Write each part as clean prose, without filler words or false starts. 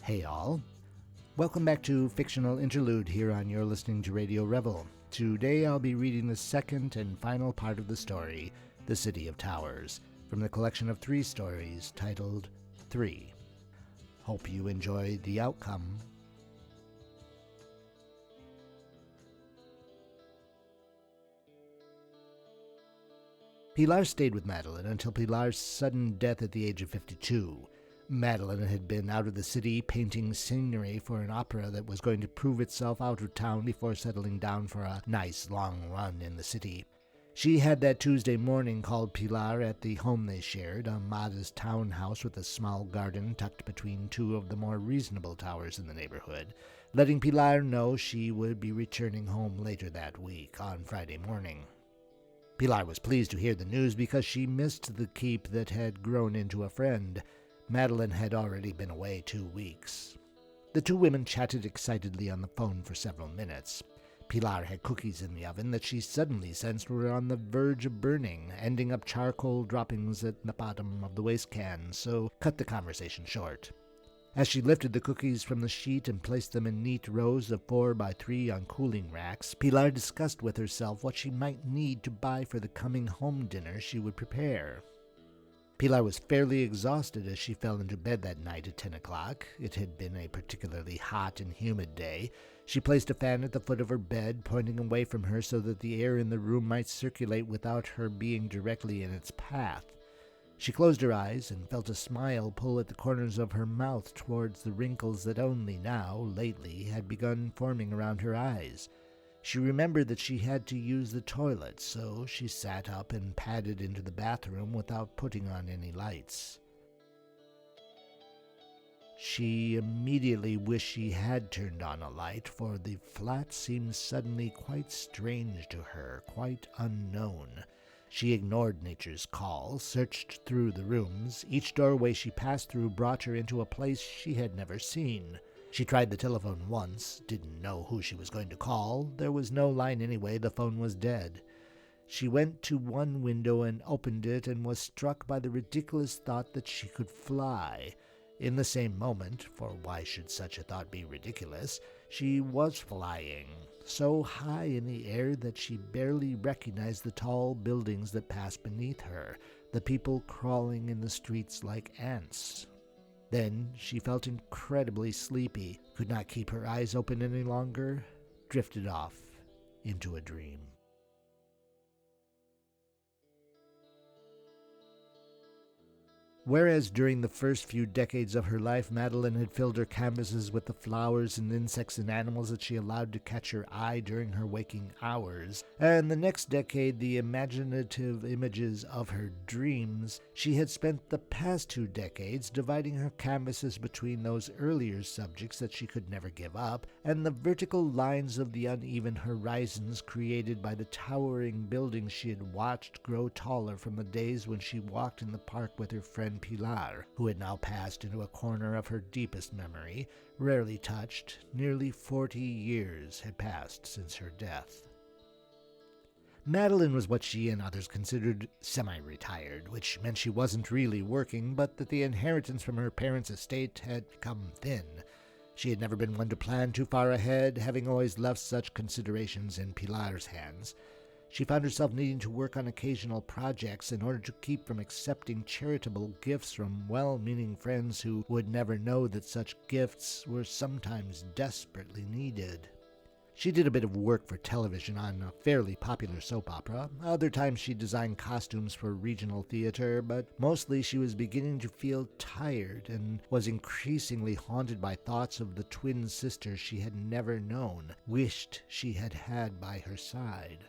Hey all. Welcome back to Fictional Interlude here on You're Listening to Radio Revel. Today I'll be reading the second and final part of the story, The City of Towers, from the collection of 3 stories titled 3. Hope you enjoy the outcome. Pilar stayed with Madeline until Pilar's sudden death at the age of 52. Madeline had been out of the city painting scenery for an opera that was going to prove itself out of town before settling down for a nice long run in the city. She had that Tuesday morning called Pilar at the home they shared, a modest townhouse with a small garden tucked between 2 of the more reasonable towers in the neighborhood, letting Pilar know she would be returning home later that week, on Friday morning. Pilar was pleased to hear the news because she missed the keep that had grown into a friend. Madeline had already been away 2 weeks. The 2 women chatted excitedly on the phone for several minutes. Pilar had cookies in the oven that she suddenly sensed were on the verge of burning, ending up charcoal droppings at the bottom of the waste can, so cut the conversation short. As she lifted the cookies from the sheet and placed them in neat rows of 4 by 3 on cooling racks, Pilar discussed with herself what she might need to buy for the coming home dinner she would prepare. Pilar was fairly exhausted as she fell into bed that night at 10 o'clock. It had been a particularly hot and humid day. She placed a fan at the foot of her bed, pointing away from her so that the air in the room might circulate without her being directly in its path. She closed her eyes and felt a smile pull at the corners of her mouth towards the wrinkles that only now, lately, had begun forming around her eyes. She remembered that she had to use the toilet, so she sat up and padded into the bathroom without putting on any lights. She immediately wished she had turned on a light, for the flat seemed suddenly quite strange to her, quite unknown. She ignored nature's call, searched through the rooms. Each doorway she passed through brought her into a place she had never seen. She tried the telephone once, didn't know who she was going to call. There was no line anyway, the phone was dead. She went to one window and opened it and was struck by the ridiculous thought that she could fly. In the same moment, for why should such a thought be ridiculous, she was flying, so high in the air that she barely recognized the tall buildings that passed beneath her, the people crawling in the streets like ants. Then she felt incredibly sleepy, could not keep her eyes open any longer, drifted off into a dream. Whereas during the first few decades of her life, Madeline had filled her canvases with the flowers and insects and animals that she allowed to catch her eye during her waking hours, and the next decade the imaginative images of her dreams, she had spent the past 2 decades dividing her canvases between those earlier subjects that she could never give up, and the vertical lines of the uneven horizons created by the towering buildings she had watched grow taller from the days when she walked in the park with her friend Pilar, who had now passed into a corner of her deepest memory, rarely touched. Nearly 40 years had passed since her death. Madeline was what she and others considered semi-retired, which meant she wasn't really working, but that the inheritance from her parents' estate had come thin. She had never been one to plan too far ahead, having always left such considerations in Pilar's hands. She found herself needing to work on occasional projects in order to keep from accepting charitable gifts from well-meaning friends who would never know that such gifts were sometimes desperately needed. She did a bit of work for television on a fairly popular soap opera. Other times she designed costumes for regional theater, but mostly she was beginning to feel tired and was increasingly haunted by thoughts of the twin sisters she had never known, wished she had had by her side.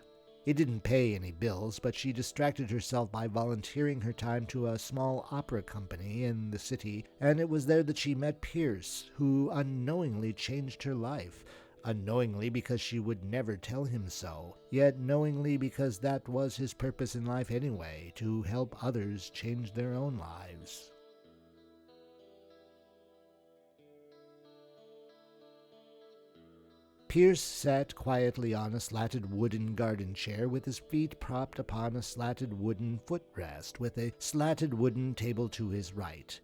It didn't pay any bills, but she distracted herself by volunteering her time to a small opera company in the city, and it was there that she met Pierce, who unknowingly changed her life. Unknowingly because she would never tell him so, yet knowingly because that was his purpose in life anyway, to help others change their own lives. Pierce sat quietly on a slatted wooden garden chair with his feet propped upon a slatted wooden footrest with a slatted wooden table to his right.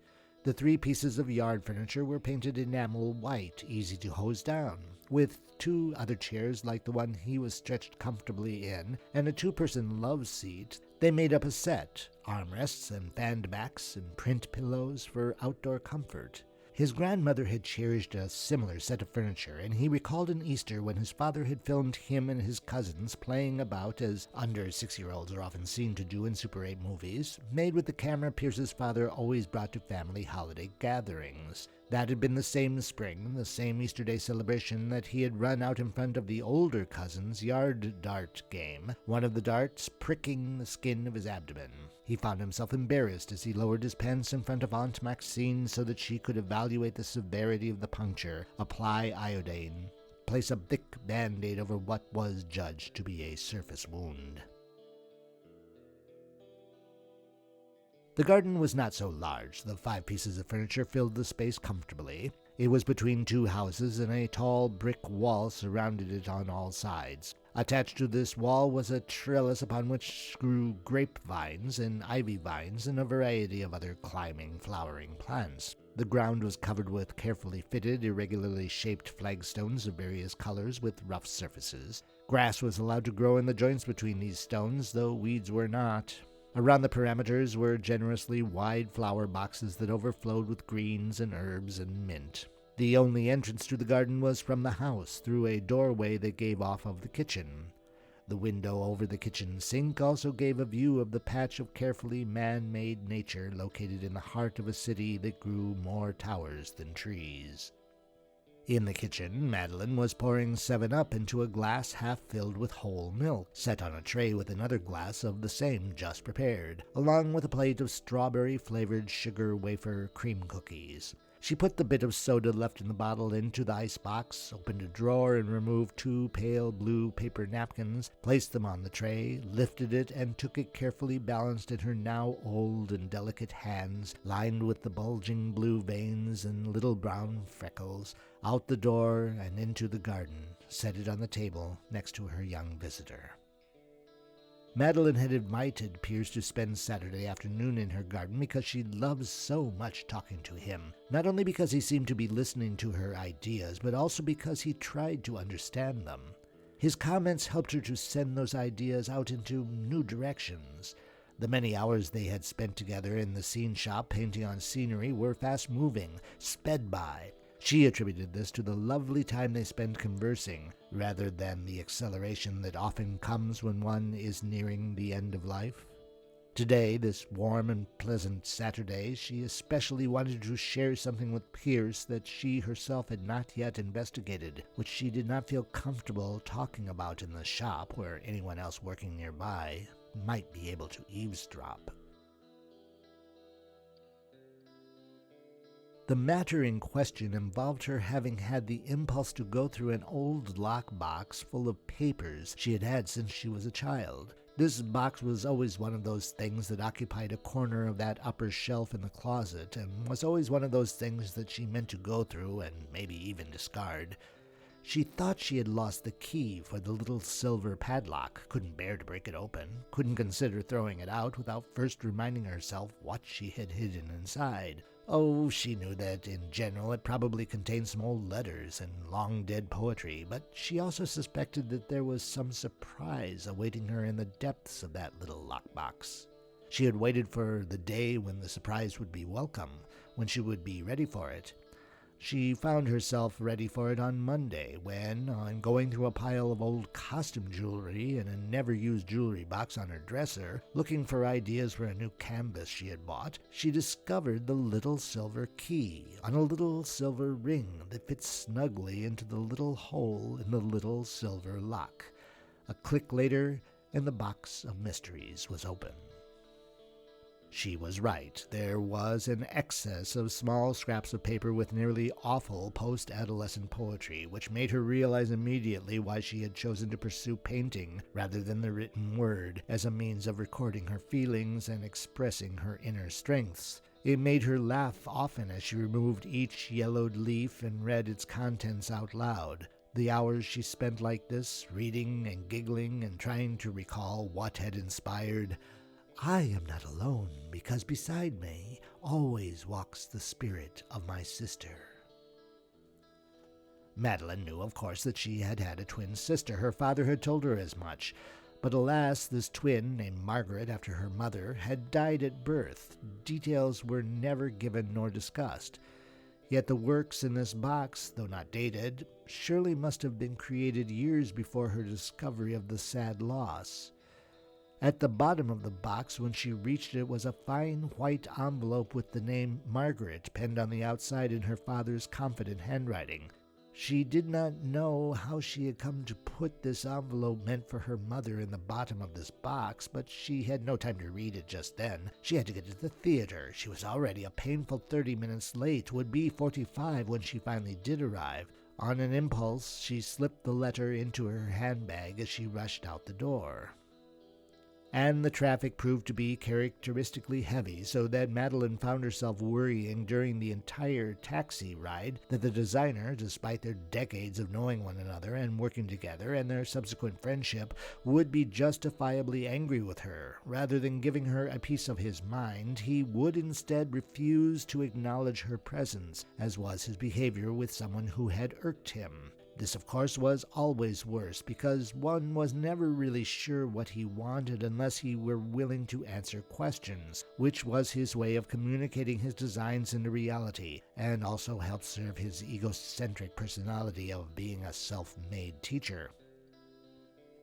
The 3 pieces of yard furniture were painted enamel white, easy to hose down, with 2 other chairs like the one he was stretched comfortably in, and a 2-person love seat. They made up a set, armrests and fanned backs and print pillows for outdoor comfort. His grandmother had cherished a similar set of furniture, and he recalled an Easter when his father had filmed him and his cousins playing about, as under 6-year-olds are often seen to do in Super 8 movies, made with the camera Pierce's father always brought to family holiday gatherings. That had been the same spring, the same Easter Day celebration that he had run out in front of the older cousin's yard dart game, one of the darts pricking the skin of his abdomen. He found himself embarrassed as he lowered his pants in front of Aunt Maxine so that she could evaluate the severity of the puncture, apply iodine, place a thick band-aid over what was judged to be a surface wound. The garden was not so large. The 5 pieces of furniture filled the space comfortably. It was between 2 houses, and a tall brick wall surrounded it on all sides. Attached to this wall was a trellis upon which grew grapevines and ivy vines and a variety of other climbing, flowering plants. The ground was covered with carefully fitted, irregularly shaped flagstones of various colors with rough surfaces. Grass was allowed to grow in the joints between these stones, though weeds were not. Around the parameters were generously wide flower boxes that overflowed with greens and herbs and mint. The only entrance to the garden was from the house, through a doorway that gave off of the kitchen. The window over the kitchen sink also gave a view of the patch of carefully man-made nature located in the heart of a city that grew more towers than trees. In the kitchen, Madeline was pouring 7-Up into a glass half filled with whole milk, set on a tray with another glass of the same just prepared, along with a plate of strawberry-flavored sugar wafer cream cookies. She put the bit of soda left in the bottle into the icebox, opened a drawer and removed 2 pale blue paper napkins, placed them on the tray, lifted it, and took it carefully balanced in her now old and delicate hands, lined with the bulging blue veins and little brown freckles, out the door and into the garden, set it on the table next to her young visitor. Madeline had invited Pierce to spend Saturday afternoon in her garden because she loves so much talking to him, not only because he seemed to be listening to her ideas, but also because he tried to understand them. His comments helped her to send those ideas out into new directions. The many hours they had spent together in the scene shop painting on scenery were fast-moving, sped by. She attributed this to the lovely time they spent conversing, rather than the acceleration that often comes when one is nearing the end of life. Today, this warm and pleasant Saturday, she especially wanted to share something with Pierce that she herself had not yet investigated, which she did not feel comfortable talking about in the shop where anyone else working nearby might be able to eavesdrop. The matter in question involved her having had the impulse to go through an old lockbox full of papers she had had since she was a child. This box was always one of those things that occupied a corner of that upper shelf in the closet, and was always one of those things that she meant to go through and maybe even discard. She thought she had lost the key for the little silver padlock, couldn't bear to break it open, couldn't consider throwing it out without first reminding herself what she had hidden inside. Oh, she knew that, in general, it probably contained some old letters and long-dead poetry, but she also suspected that there was some surprise awaiting her in the depths of that little lockbox. She had waited for the day when the surprise would be welcome, when she would be ready for it. She found herself ready for it on Monday, when, on going through a pile of old costume jewelry and a never-used jewelry box on her dresser, looking for ideas for a new canvas she had bought, she discovered the little silver key on a little silver ring that fit snugly into the little hole in the little silver lock. A click later, and the box of mysteries was open. She was right. There was an excess of small scraps of paper with nearly awful post-adolescent poetry, which made her realize immediately why she had chosen to pursue painting rather than the written word as a means of recording her feelings and expressing her inner strengths. It made her laugh often as she removed each yellowed leaf and read its contents out loud. The hours she spent like this, reading and giggling and trying to recall what had inspired I am not alone, because beside me always walks the spirit of my sister. Madeline knew, of course, that she had had a twin sister. Her father had told her as much. But alas, this twin, named Margaret after her mother, had died at birth. Details were never given nor discussed. Yet the works in this box, though not dated, surely must have been created years before her discovery of the sad loss. At the bottom of the box, when she reached it, was a fine white envelope with the name Margaret penned on the outside in her father's confident handwriting. She did not know how she had come to put this envelope meant for her mother in the bottom of this box, but she had no time to read it just then. She had to get to the theater. She was already a painful 30 minutes late, would be 45 when she finally did arrive. On an impulse, she slipped the letter into her handbag as she rushed out the door. And the traffic proved to be characteristically heavy, so that Madeline found herself worrying during the entire taxi ride that the designer, despite their decades of knowing one another and working together and their subsequent friendship, would be justifiably angry with her. Rather than giving her a piece of his mind, he would instead refuse to acknowledge her presence, as was his behavior with someone who had irked him. This, of course, was always worse, because one was never really sure what he wanted unless he were willing to answer questions, which was his way of communicating his designs into reality, and also helped serve his egocentric personality of being a self-made teacher.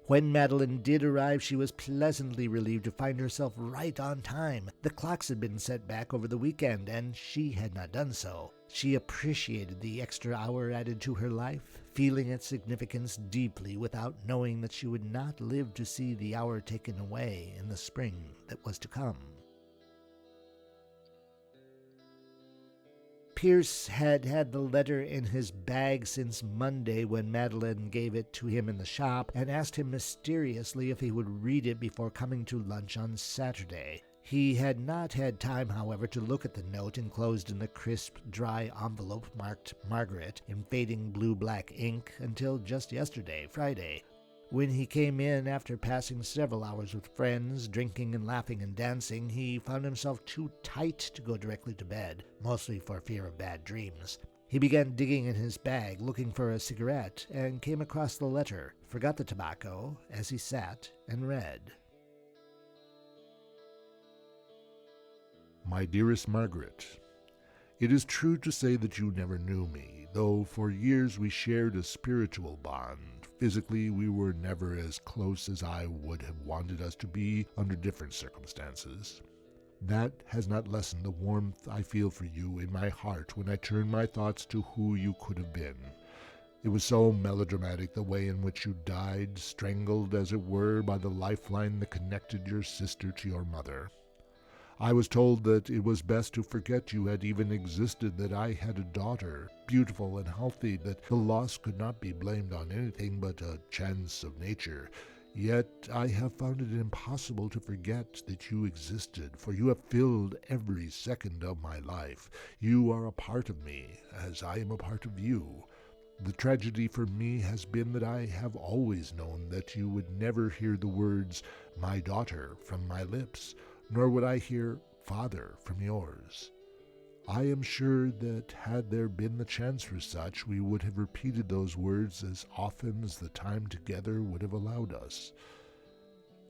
When Madeline did arrive, she was pleasantly relieved to find herself right on time. The clocks had been set back over the weekend, and she had not done so. She appreciated the extra hour added to her life, feeling its significance deeply without knowing that she would not live to see the hour taken away in the spring that was to come. Pierce had had the letter in his bag since Monday when Madeline gave it to him in the shop and asked him mysteriously if he would read it before coming to lunch on Saturday. He had not had time, however, to look at the note enclosed in the crisp, dry envelope marked Margaret in fading blue-black ink until just yesterday, Friday. When he came in after passing several hours with friends, drinking and laughing and dancing, he found himself too tight to go directly to bed, mostly for fear of bad dreams. He began digging in his bag, looking for a cigarette, and came across the letter, forgot the tobacco, as he sat and read. My dearest Margaret, it is true to say that you never knew me, though for years we shared a spiritual bond. Physically, we were never as close as I would have wanted us to be under different circumstances. That has not lessened the warmth I feel for you in my heart when I turn my thoughts to who you could have been. It was so melodramatic the way in which you died, strangled, as it were, by the lifeline that connected your sister to your mother. I was told that it was best to forget you had even existed, that I had a daughter, beautiful and healthy, that the loss could not be blamed on anything but a chance of nature. Yet I have found it impossible to forget that you existed, for you have filled every second of my life. You are a part of me, as I am a part of you. The tragedy for me has been that I have always known that you would never hear the words, my daughter, from my lips, nor would I hear father from yours. I am sure that had there been the chance for such, we would have repeated those words as often as the time together would have allowed us.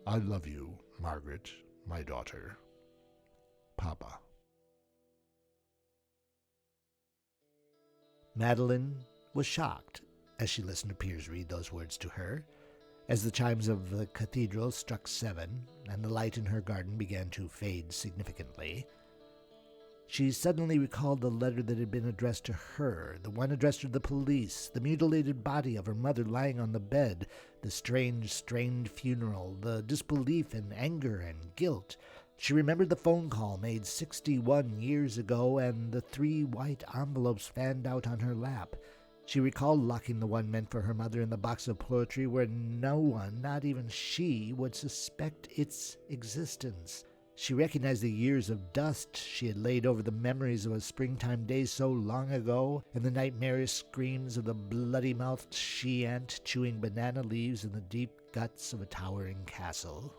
I love you, Margaret, my daughter. Papa. Madeline was shocked as she listened to Pierce read those words to her. As the chimes of the cathedral struck 7 and the light in her garden began to fade significantly, she suddenly recalled the letter that had been addressed to her, the one addressed to the police, the mutilated body of her mother lying on the bed, the strange, strained funeral, the disbelief and anger and guilt. She remembered the phone call made 61 years ago and the 3 white envelopes fanned out on her lap. She recalled locking the one meant for her mother in the box of poetry where no one, not even she, would suspect its existence. She recognized the years of dust she had laid over the memories of a springtime day so long ago, and the nightmarish screams of the bloody-mouthed she-ant chewing banana leaves in the deep guts of a towering castle.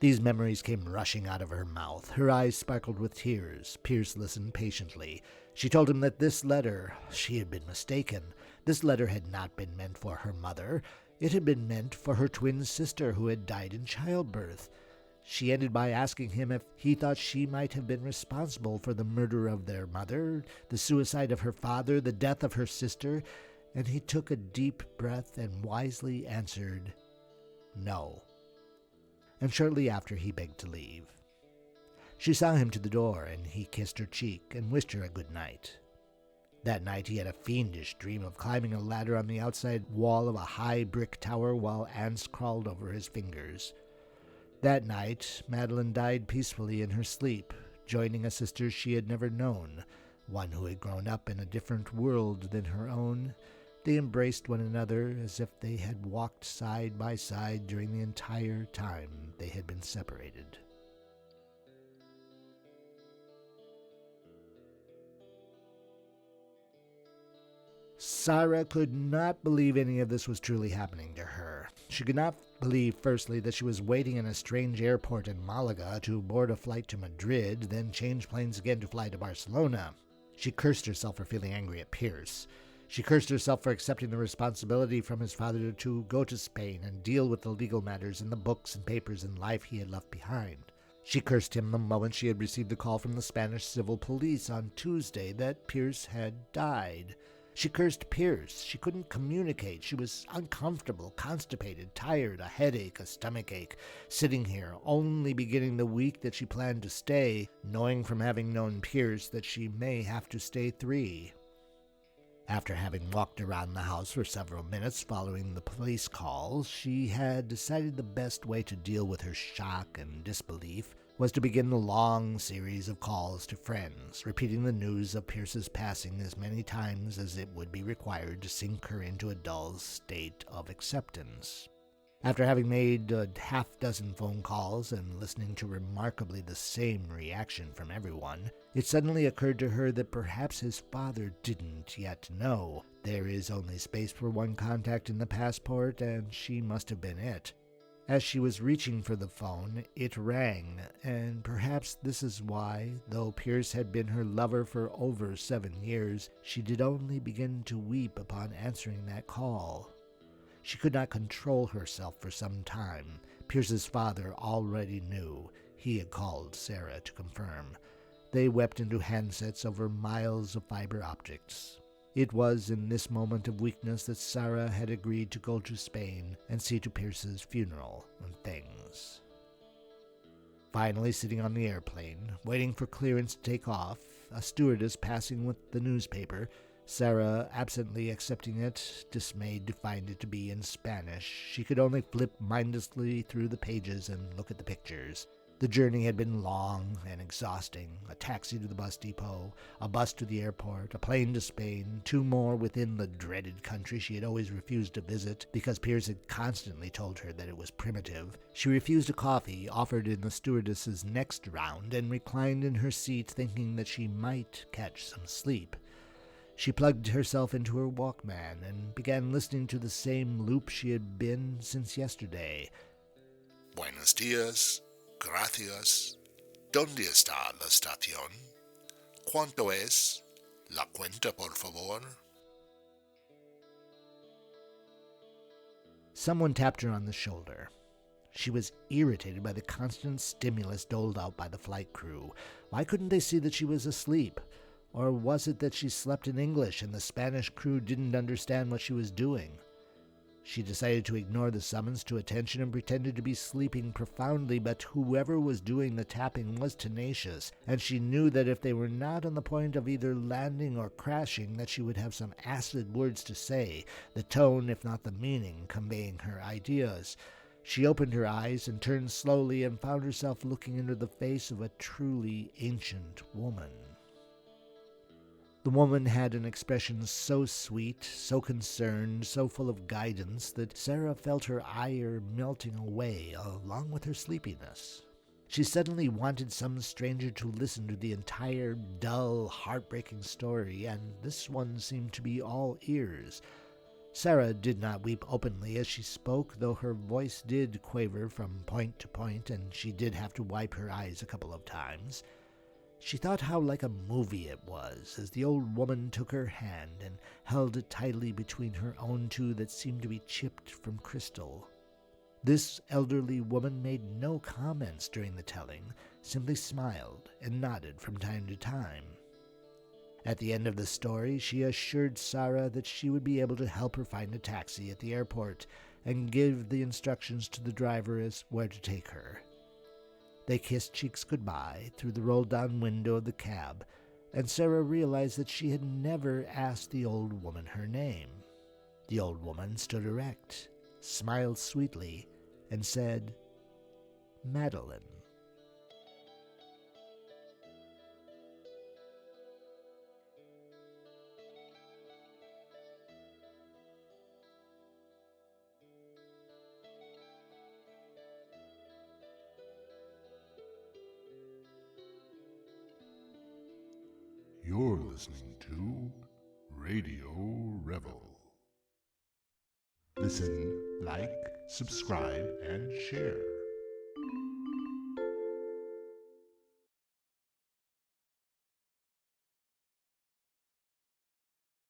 These memories came rushing out of her mouth. Her eyes sparkled with tears. Pierce listened patiently. She told him that this letter, she had been mistaken. This letter had not been meant for her mother. It had been meant for her twin sister who had died in childbirth. She ended by asking him if he thought she might have been responsible for the murder of their mother, the suicide of her father, the death of her sister, and he took a deep breath and wisely answered, no. And shortly after he begged to leave. She saw him to the door, and he kissed her cheek and wished her a good night. That night he had a fiendish dream of climbing a ladder on the outside wall of a high brick tower while ants crawled over his fingers. That night, Madeline died peacefully in her sleep, joining a sister she had never known, one who had grown up in a different world than her own. They embraced one another as if they had walked side by side during the entire time they had been separated. Sarah could not believe any of this was truly happening to her. She could not believe, firstly, that she was waiting in a strange airport in Malaga to board a flight to Madrid, then change planes again to fly to Barcelona. She cursed herself for feeling angry at Pierce. She cursed herself for accepting the responsibility from his father to go to Spain and deal with the legal matters and the books and papers and life he had left behind. She cursed him the moment she had received the call from the Spanish civil police on Tuesday that Pierce had died. She cursed Pierce. She couldn't communicate. She was uncomfortable, constipated, tired, a headache, a stomachache, sitting here, only beginning the week that she planned to stay, knowing from having known Pierce that she may have to stay 3. After having walked around the house for several minutes following the police call, she had decided the best way to deal with her shock and disbelief was to begin the long series of calls to friends, repeating the news of Pierce's passing as many times as it would be required to sink her into a dull state of acceptance. After having made a half-dozen phone calls and listening to remarkably the same reaction from everyone, it suddenly occurred to her that perhaps his father didn't yet know. There is only space for one contact in the passport, and she must have been it. As she was reaching for the phone, it rang, and perhaps this is why, though Pierce had been her lover for over 7 years, she did only begin to weep upon answering that call. She could not control herself for some time. Pierce's father already knew. He had called Sarah to confirm. They wept into handsets over miles of fiber optics. It was in this moment of weakness that Sarah had agreed to go to Spain and see to Pierce's funeral and things. Finally, sitting on the airplane, waiting for clearance to take off, a stewardess passing with the newspaper, Sarah absently accepting it, dismayed to find it to be in Spanish. She could only flip mindlessly through the pages and look at the pictures. The journey had been long and exhausting. A taxi to the bus depot, a bus to the airport, a plane to Spain, 2 more within the dreaded country she had always refused to visit because Pierce had constantly told her that it was primitive. She refused a coffee offered in the stewardess's next round and reclined in her seat thinking that she might catch some sleep. She plugged herself into her Walkman and began listening to the same loop she had been since yesterday. Buenos dias. Gracias. ¿Dónde está la estación? ¿Cuánto es? La cuenta, por favor. Someone tapped her on the shoulder. She was irritated by the constant stimulus doled out by the flight crew. Why couldn't they see that she was asleep? Or was it that she slept in English and the Spanish crew didn't understand what she was doing? She decided to ignore the summons to attention and pretended to be sleeping profoundly, but whoever was doing the tapping was tenacious, and she knew that if they were not on the point of either landing or crashing, that she would have some acid words to say, the tone, if not the meaning, conveying her ideas. She opened her eyes and turned slowly and found herself looking into the face of a truly ancient woman. The woman had an expression so sweet, so concerned, so full of guidance that Sarah felt her ire melting away along with her sleepiness. She suddenly wanted some stranger to listen to the entire dull, heartbreaking story, and this one seemed to be all ears. Sarah did not weep openly as she spoke, though her voice did quaver from point to point, and she did have to wipe her eyes a couple of times. She thought how like a movie it was, as the old woman took her hand and held it tightly between her own two that seemed to be chipped from crystal. This elderly woman made no comments during the telling, simply smiled and nodded from time to time. At the end of the story, she assured Sarah that she would be able to help her find a taxi at the airport and give the instructions to the driver as where to take her. They kissed cheeks goodbye through the rolled-down window of the cab, and Sarah realized that she had never asked the old woman her name. The old woman stood erect, smiled sweetly, and said, "Madeline." You're listening to Radio Revel. Listen, like, subscribe, and share.